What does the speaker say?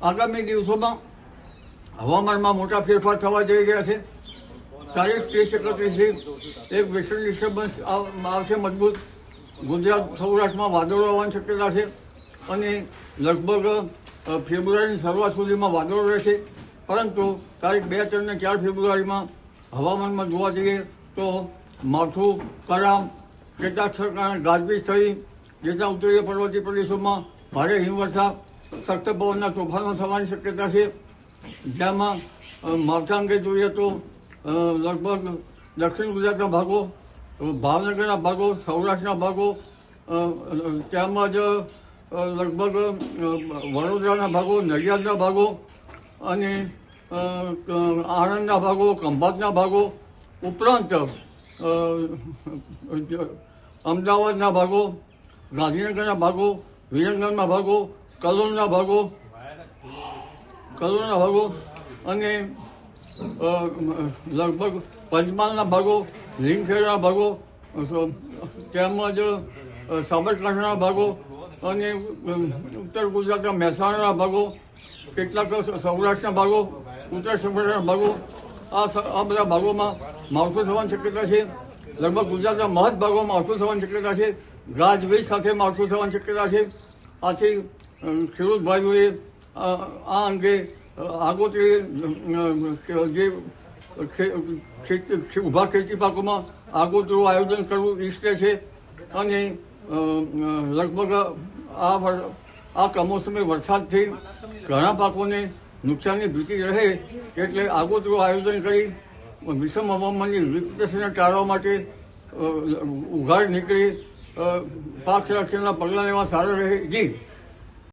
આગામી દિવસોમાં હવામાનમાં મોટા ફેરફાર થવા જઈ રહ્યા છે. તારીખ 30-31 એક વેસ્ટર્ન ડિસ્ટર્બન્સ આવશે મજબૂત. ગુજરાત સૌરાષ્ટ્રમાં વાદળો આવવાની શક્યતા છે અને લગભગ ફેબ્રુઆરીની શરૂઆત સુધીમાં વાદળો રહેશે. પરંતુ તારીખ 2, 3 અને 4 ફેબ્રુઆરીમાં હવામાનમાં જોવા જઈએ તો માવઠું, કરામ, કેટલાક સ્થળે ગાજવીજ થઈ જેના ઉત્તરીય પર્વતીય પ્રદેશોમાં ભારે હિમવર્ષા, સખ્ત પવનના તોફાનો થવાની શક્યતા છે. જેમાં માવઠા અંગે જોઈએ તો લગભગ દક્ષિણ ગુજરાતના ભાગો, ભાવનગરના ભાગો, સૌરાષ્ટ્રના ભાગો, તેમજ લગભગ વડોદરાના ભાગો, નડિયાદના ભાગો અને આણંદના ભાગો, ખંભાતના ભાગો ઉપરાંત અમદાવાદના ભાગો, ગાંધીનગરના ભાગો, વિરંગાના ભાગો, કલોલના ભાગો અને લગભગ પંચમહાલના ભાગો, લીમખેડના ભાગો, તેમજ સાબરકાંઠાના ભાગો અને ઉત્તર ગુજરાતના મહેસાણાના ભાગો, કેટલાક સૌરાષ્ટ્રના ભાગો, ઉત્તર સૌરાષ્ટ્રના ભાગો, આ બધા ભાગોમાં માવઠું થવાની શક્યતા છે. લગભગ ગુજરાતના મહદ ભાગોમાં માવઠું થવાની શક્યતા છે. ગાજવીજ સાથે માવઠું થવાની શક્યતા છે. આથી ખેડૂત ભાઈઓએ આ અંગે આગોતરી જે ઊભા ખેતી પાકોમાં આગોતરું આયોજન કરવું ઈચ્છે છે અને લગભગ આ કમોસમી વરસાદથી ઘણા પાકોને નુકસાનની ભીતિ રહે એટલે આગોતરું આયોજન કરી વિષમ હવામાનની વિપરીતને ટાળવા માટે ઉઘાડ નીકળી પાક સંરક્ષણના પગલાં લેવા સારું રહે. જી.